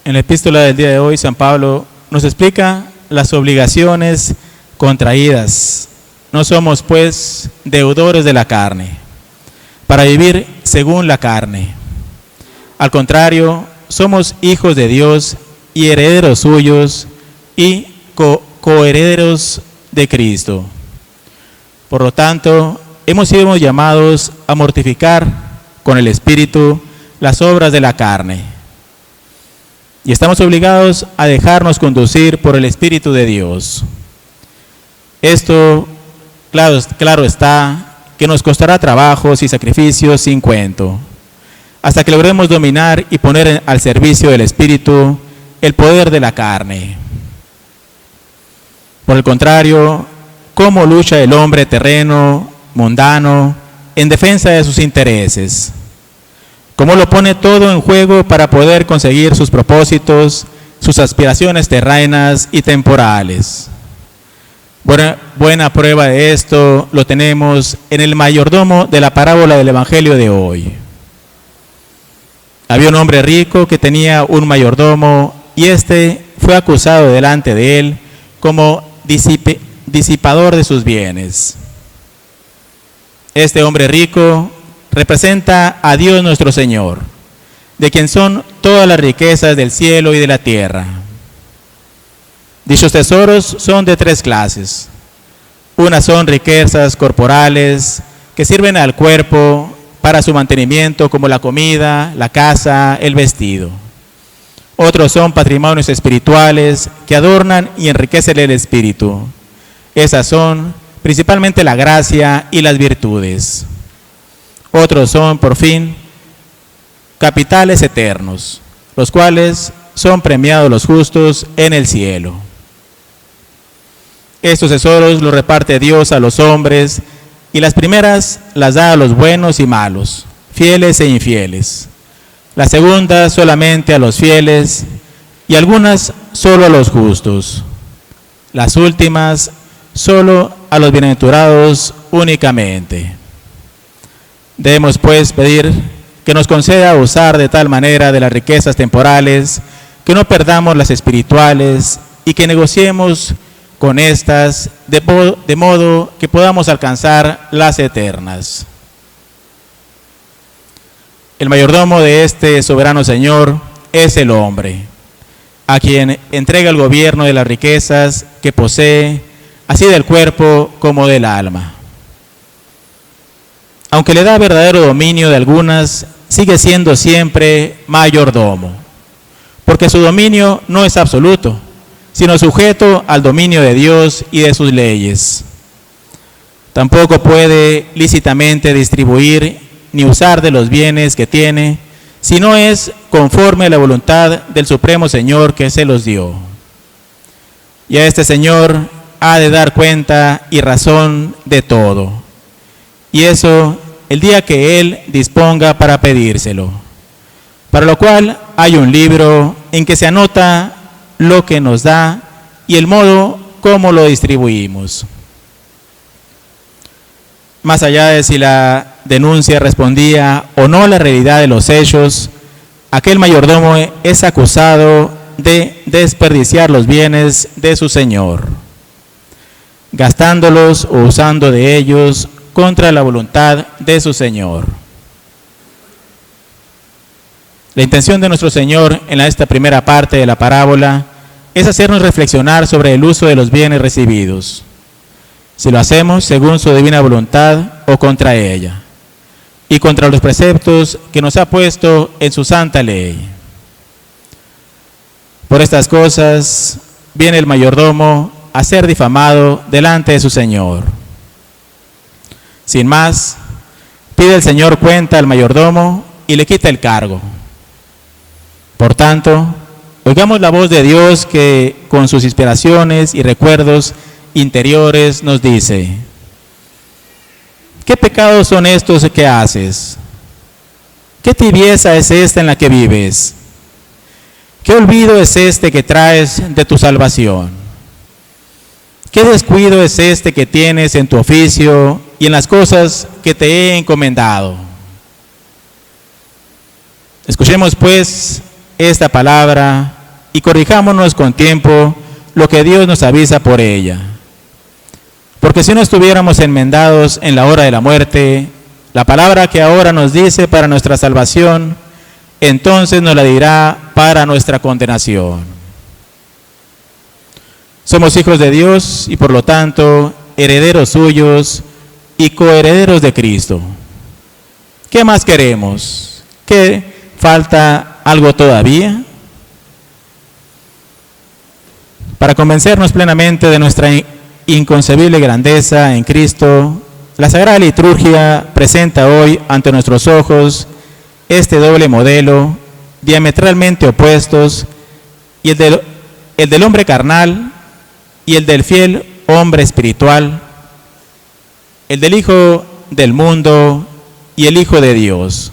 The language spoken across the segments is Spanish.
En la epístola del día de hoy, San Pablo nos explica las obligaciones contraídas. No somos, pues, deudores de la carne, para vivir según la carne. Al contrario, somos hijos de Dios y herederos suyos y coherederos de Cristo. Por lo tanto, hemos sido llamados a mortificar con el Espíritu las obras de la carne. Y estamos obligados a dejarnos conducir por el Espíritu de Dios. Esto, claro está, que nos costará trabajos y sacrificios sin cuento, hasta que logremos dominar y poner al servicio del Espíritu el poder de la carne. Por el contrario, ¿cómo lucha el hombre terreno, mundano, en defensa de sus intereses? ¿Cómo lo pone todo en juego para poder conseguir sus propósitos, sus aspiraciones terrenas y temporales? Buena prueba de esto lo tenemos en el mayordomo de la parábola del Evangelio de hoy. Había un hombre rico que tenía un mayordomo y éste fue acusado delante de él como disipador de sus bienes. Este hombre rico representa a Dios nuestro Señor, de quien son todas las riquezas del cielo y de la tierra. Dichos tesoros son de tres clases. Unas son riquezas corporales que sirven al cuerpo para su mantenimiento, como la comida, la casa, el vestido. Otros son patrimonios espirituales que adornan y enriquecen el espíritu. Esas son principalmente la gracia y las virtudes. Otros son, por fin, capitales eternos, los cuales son premiados los justos en el cielo. Estos tesoros los reparte Dios a los hombres, y las primeras las da a los buenos y malos, fieles e infieles. Las segundas solamente a los fieles, y algunas solo a los justos. Las últimas solo a los bienaventurados únicamente. Debemos, pues, pedir que nos conceda usar de tal manera de las riquezas temporales que no perdamos las espirituales y que negociemos con estas de modo que podamos alcanzar las eternas. El mayordomo de este soberano Señor es el hombre, a quien entrega el gobierno de las riquezas que posee, así del cuerpo como del alma. Aunque le da verdadero dominio de algunas, sigue siendo siempre mayordomo, porque su dominio no es absoluto, sino sujeto al dominio de Dios y de sus leyes. Tampoco puede lícitamente distribuir ni usar de los bienes que tiene, si no es conforme a la voluntad del Supremo Señor que se los dio. Y a este Señor ha de dar cuenta y razón de todo, y eso el día que Él disponga para pedírselo, para lo cual hay un libro en que se anota lo que nos da y el modo como lo distribuimos. Más allá de si la denuncia respondía o no a la realidad de los hechos, aquel mayordomo es acusado de desperdiciar los bienes de su Señor, gastándolos o usando de ellos contra la voluntad de su Señor. La intención de nuestro Señor en esta primera parte de la parábola es hacernos reflexionar sobre el uso de los bienes recibidos, si lo hacemos según su divina voluntad o contra ella, y contra los preceptos que nos ha puesto en su santa ley. Por estas cosas viene el mayordomo a ser difamado delante de su Señor. Sin más, pide el Señor cuenta al mayordomo y le quita el cargo. Por tanto, oigamos la voz de Dios que con sus inspiraciones y recuerdos interiores nos dice: ¿qué pecados son estos que haces? ¿Qué tibieza es esta en la que vives? ¿Qué olvido es este que traes de tu salvación? ¿Qué descuido es este que tienes en tu oficio y en las cosas que te he encomendado? Escuchemos, pues, esta palabra y corrijámonos con tiempo lo que Dios nos avisa por ella. Porque si no estuviéramos enmendados en la hora de la muerte, la palabra que ahora nos dice para nuestra salvación, entonces nos la dirá para nuestra condenación. Somos hijos de Dios y por lo tanto herederos suyos y coherederos de Cristo. ¿Qué más queremos? ¿Qué falta algo todavía? Para convencernos plenamente de nuestra inconcebible grandeza en Cristo, la Sagrada Liturgia presenta hoy ante nuestros ojos este doble modelo, diametralmente opuestos, y el del hombre carnal y el del fiel hombre espiritual, el del hijo del mundo y el hijo de Dios,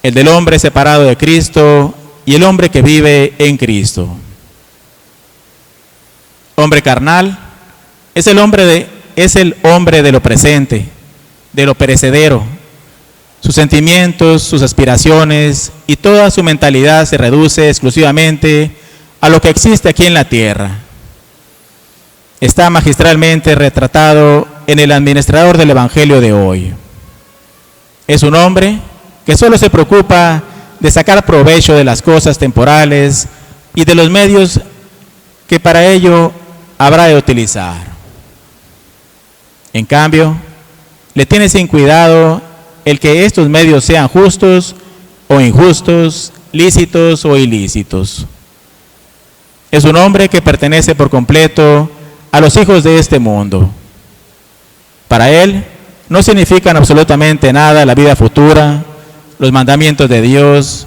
el del hombre separado de Cristo y el hombre que vive en Cristo. Hombre carnal es el hombre de lo presente, de lo perecedero. Sus sentimientos, sus aspiraciones y toda su mentalidad se reduce exclusivamente a lo que existe aquí en la tierra. Está magistralmente retratado en el administrador del Evangelio de hoy. Es un hombre que solo se preocupa de sacar provecho de las cosas temporales y de los medios que para ello habrá de utilizar. En cambio, le tiene sin cuidado el que estos medios sean justos o injustos, lícitos o ilícitos. Es un hombre que pertenece por completo a los hijos de este mundo. Para él no significan absolutamente nada la vida futura, los mandamientos de Dios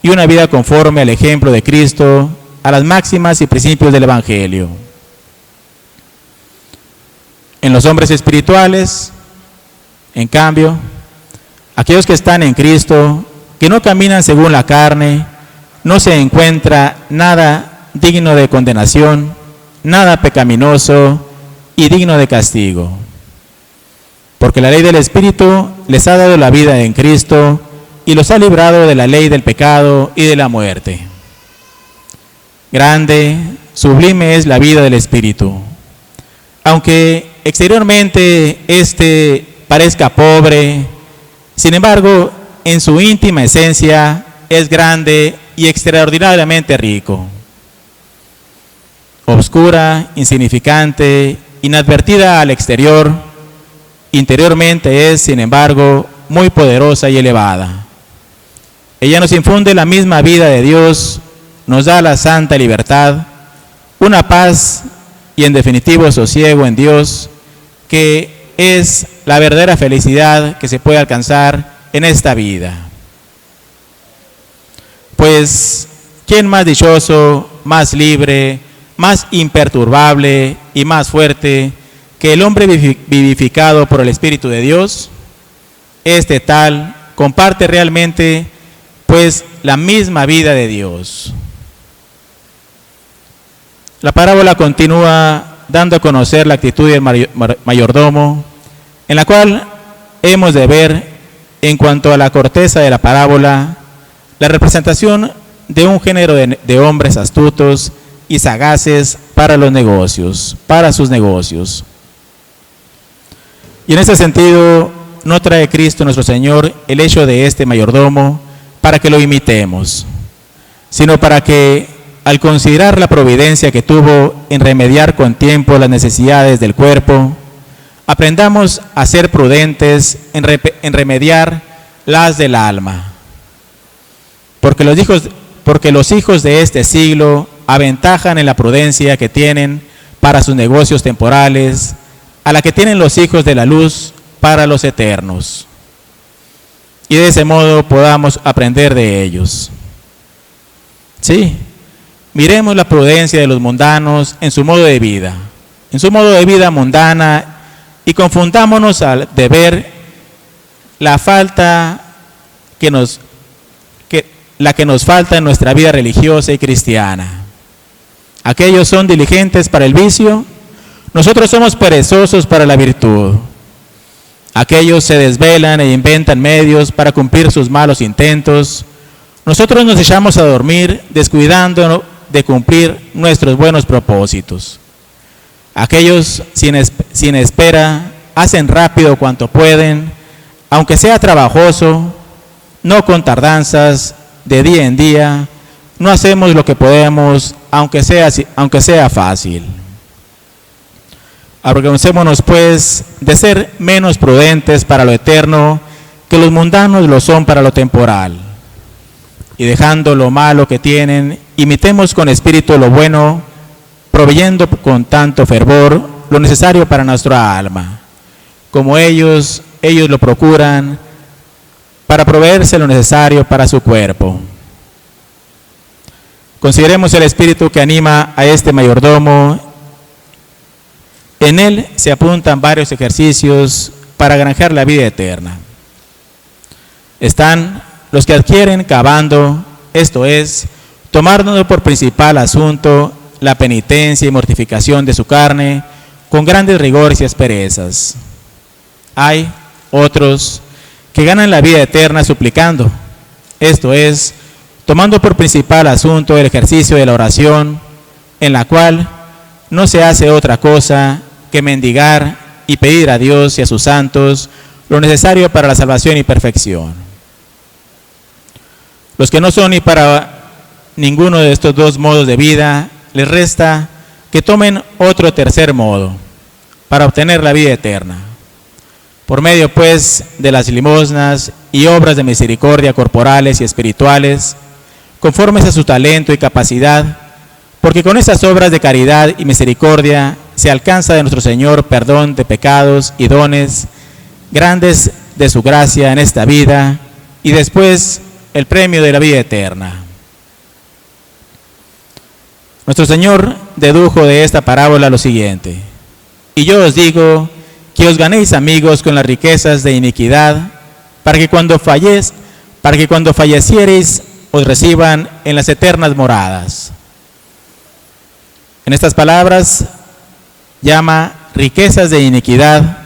y una vida conforme al ejemplo de Cristo, a las máximas y principios del Evangelio. En los hombres espirituales, en cambio, aquellos que están en Cristo, que no caminan según la carne, no se encuentra nada digno de condenación, nada pecaminoso y digno de castigo. Porque la ley del Espíritu les ha dado la vida en Cristo y los ha librado de la ley del pecado y de la muerte. Grande, sublime es la vida del Espíritu. Aunque exteriormente éste parezca pobre, sin embargo, en su íntima esencia es grande y extraordinariamente rico. Obscura, insignificante, inadvertida al exterior, interiormente es, sin embargo, muy poderosa y elevada. Ella nos infunde la misma vida de Dios, nos da la santa libertad, una paz y en definitivo sosiego en Dios, que es la verdadera felicidad que se puede alcanzar en esta vida. Pues, ¿quién más dichoso, más libre, más imperturbable y más fuerte que el hombre vivificado por el Espíritu de Dios? Este tal comparte realmente, pues, la misma vida de Dios. La parábola continúa dando a conocer la actitud del mayordomo, en la cual hemos de ver, en cuanto a la corteza de la parábola, la representación de un género de hombres astutos y sagaces para los negocios, para sus negocios. Y en ese sentido, no trae Cristo nuestro Señor el hecho de este mayordomo para que lo imitemos, sino para que, al considerar la providencia que tuvo en remediar con tiempo las necesidades del cuerpo, aprendamos a ser prudentes en remediar las del alma. Porque los hijos de este siglo aventajan en la prudencia que tienen para sus negocios temporales, a la que tienen los hijos de la luz para los eternos. Y de ese modo podamos aprender de ellos. Sí, miremos la prudencia de los mundanos en su modo de vida mundana, y confundámonos al de ver la falta que nos falta en nuestra vida religiosa y cristiana. Aquellos son diligentes para el vicio, nosotros somos perezosos para la virtud. Aquellos se desvelan e inventan medios para cumplir sus malos intentos, nosotros nos echamos a dormir descuidándonos de cumplir nuestros buenos propósitos. Aquellos sin espera hacen rápido cuanto pueden, aunque sea trabajoso, no con tardanzas, de día en día, no hacemos lo que podemos, aunque sea fácil. Avergoncémonos, pues, de ser menos prudentes para lo eterno, que los mundanos lo son para lo temporal. Y dejando lo malo que tienen, imitemos con espíritu lo bueno, proveyendo con tanto fervor lo necesario para nuestra alma, como ellos lo procuran para proveerse lo necesario para su cuerpo. Consideremos el espíritu que anima a este mayordomo. En él se apuntan varios ejercicios para granjear la vida eterna. Están los que adquieren cavando, esto es, tomando por principal asunto la penitencia y mortificación de su carne con grandes rigores y asperezas. Hay otros que ganan la vida eterna suplicando, esto es, tomando por principal asunto el ejercicio de la oración, en la cual no se hace otra cosa que mendigar y pedir a Dios y a sus santos lo necesario para la salvación y perfección. Los que no son ni para ninguno de estos dos modos de vida, les resta que tomen otro tercer modo para obtener la vida eterna. Por medio, pues, de las limosnas y obras de misericordia corporales y espirituales, conformes a su talento y capacidad, porque con esas obras de caridad y misericordia se alcanza de nuestro Señor perdón de pecados y dones grandes de su gracia en esta vida y después el premio de la vida eterna. Nuestro Señor dedujo de esta parábola lo siguiente: y yo os digo que os ganéis amigos con las riquezas de iniquidad, para que cuando falleciereis os reciban en las eternas moradas. En estas palabras llama riquezas de iniquidad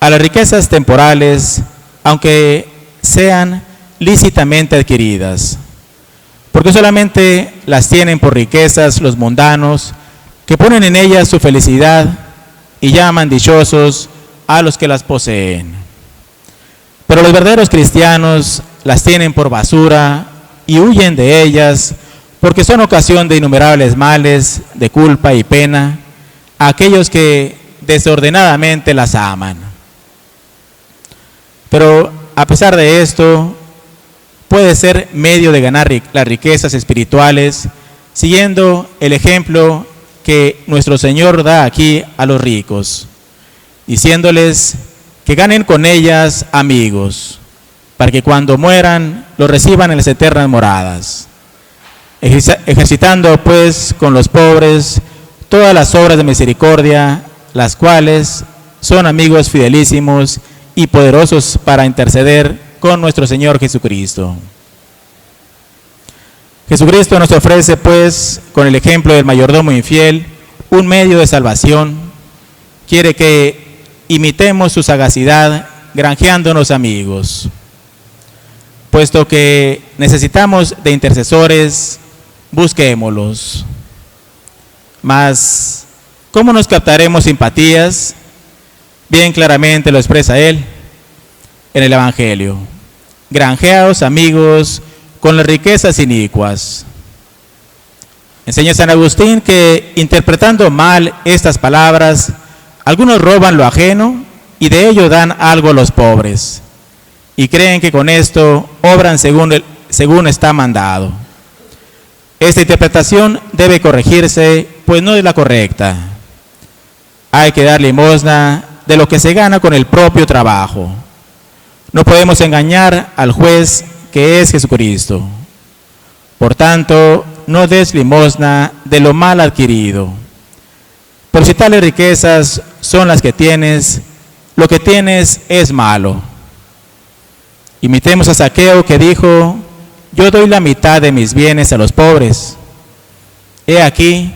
a las riquezas temporales, aunque sean lícitamente adquiridas, porque solamente las tienen por riquezas los mundanos, que ponen en ellas su felicidad y llaman dichosos a los que las poseen. Pero los verdaderos cristianos las tienen por basura y huyen de ellas, porque son ocasión de innumerables males, de culpa y pena, a aquellos que desordenadamente las aman. Pero a pesar de esto, puede ser medio de ganar las riquezas espirituales, siguiendo el ejemplo que nuestro Señor da aquí a los ricos, diciéndoles que ganen con ellas amigos, para que cuando mueran los reciban en las eternas moradas, ejercitando pues con los pobres todas las obras de misericordia, las cuales son amigos fidelísimos y poderosos para interceder con nuestro Señor Jesucristo. Jesucristo nos ofrece pues, con el ejemplo del mayordomo infiel, un medio de salvación. Quiere que imitemos su sagacidad granjeándonos amigos. Puesto que necesitamos de intercesores, busquémoslos. Mas, ¿cómo nos captaremos simpatías? Bien claramente lo expresa él en el Evangelio: granjeaos amigos con las riquezas inicuas. Enseña San Agustín que, interpretando mal estas palabras, algunos roban lo ajeno y de ello dan algo a los pobres, y creen que con esto obran según está mandado. Esta interpretación debe corregirse, pues no es la correcta. Hay que dar limosna de lo que se gana con el propio trabajo. No podemos engañar al juez, que es Jesucristo. Por tanto, no des limosna de lo mal adquirido. Pero si tales riquezas son las que tienes, lo que tienes es malo. Imitemos a Zaqueo, que dijo: yo doy la mitad de mis bienes a los pobres. He aquí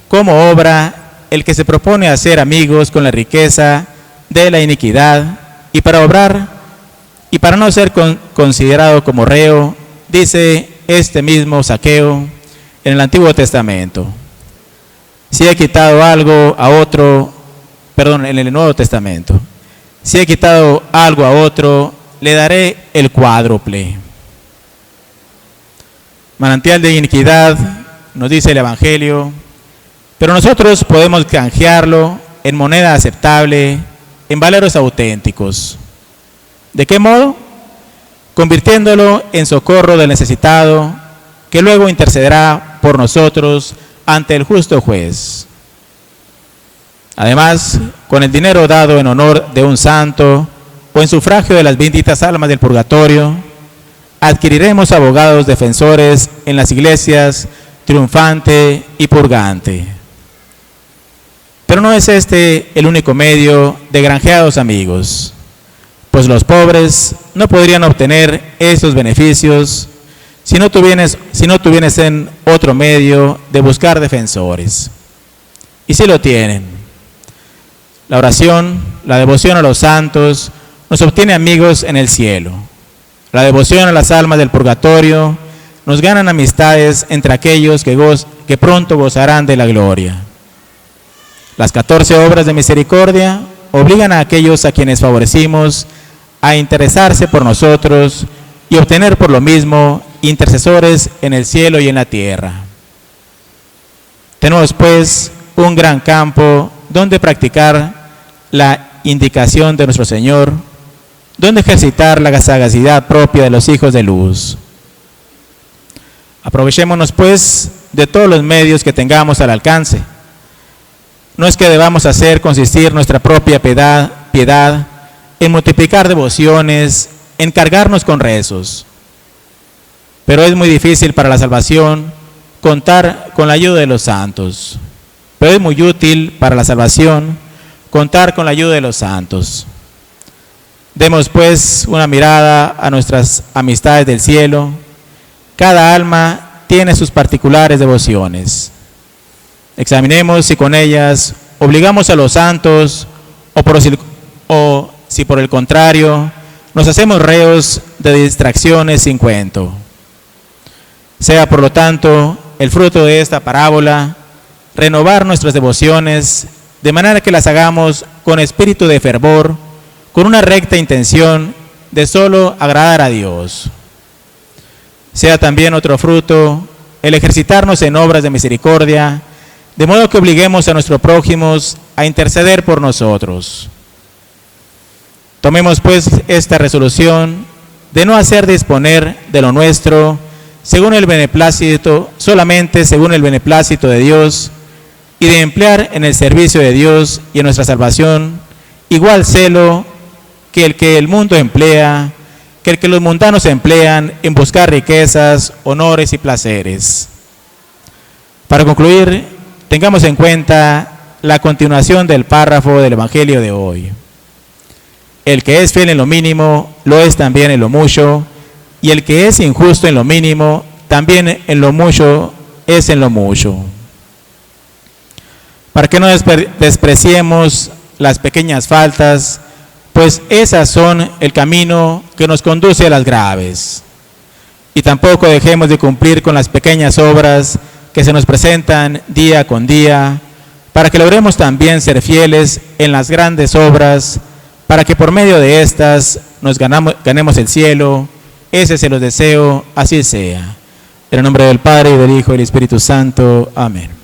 cómo obra el que se propone hacer amigos con la riqueza de la iniquidad, y para obrar y para no ser considerado como reo, dice: este mismo Zaqueo en el Antiguo Testamento. Si he quitado algo a otro, perdón, en el Nuevo Testamento. Si he quitado algo a otro, le daré el cuádruple. Manantial de iniquidad, nos dice el Evangelio, pero nosotros podemos canjearlo en moneda aceptable, en valores auténticos. ¿De qué modo? Convirtiéndolo en socorro del necesitado, que luego intercederá por nosotros ante el justo juez. Además, con el dinero dado en honor de un santo o en sufragio de las benditas almas del purgatorio, adquiriremos abogados defensores en las iglesias triunfante y purgante. Pero no es este el único medio de granjeados amigos, pues los pobres no podrían obtener esos beneficios si no tuviesen otro medio de buscar defensores. Y si lo tienen. La oración, la devoción a los santos, nos obtiene amigos en el cielo. La devoción a las almas del purgatorio nos ganan amistades entre aquellos que pronto gozarán de la gloria. Las 14 obras de misericordia obligan a aquellos a quienes favorecimos a interesarse por nosotros y obtener por lo mismo intercesores en el cielo y en la tierra. Tenemos pues un gran campo donde practicar la indicación de nuestro Señor, donde ejercitar la sagacidad propia de los hijos de luz. Aprovechémonos pues de todos los medios que tengamos al alcance. No es que debamos hacer consistir nuestra propia piedad en multiplicar devociones, en cargarnos con rezos. Pero es muy difícil para la salvación contar con la ayuda de los santos. Pero es muy útil para la salvación contar con la ayuda de los santos. Demos pues una mirada a nuestras amistades del cielo. Cada alma tiene sus particulares devociones. Examinemos si con ellas obligamos a los santos o si por el contrario nos hacemos reos de distracciones sin cuento. Sea por lo tanto el fruto de esta parábola renovar nuestras devociones de manera que las hagamos con espíritu de fervor, con una recta intención de solo agradar a Dios. Sea también otro fruto el ejercitarnos en obras de misericordia, de modo que obliguemos a nuestros prójimos a interceder por nosotros. Tomemos pues esta resolución de no hacer disponer de lo nuestro según el beneplácito, solamente según el beneplácito de Dios, y de emplear en el servicio de Dios y en nuestra salvación igual celo que el mundo emplea, que el que los mundanos emplean en buscar riquezas, honores y placeres. Para concluir, tengamos en cuenta la continuación del párrafo del Evangelio de hoy. El que es fiel en lo mínimo, lo es también en lo mucho, y el que es injusto en lo mínimo, también en lo mucho es en lo mucho. Para que no despreciemos las pequeñas faltas, pues esas son el camino que nos conduce a las graves. Y tampoco dejemos de cumplir con las pequeñas obras que se nos presentan día con día, para que logremos también ser fieles en las grandes obras, para que por medio de estas nos ganemos el cielo. Ese se los deseo, así sea. En el nombre del Padre, y del Hijo, y del Espíritu Santo. Amén.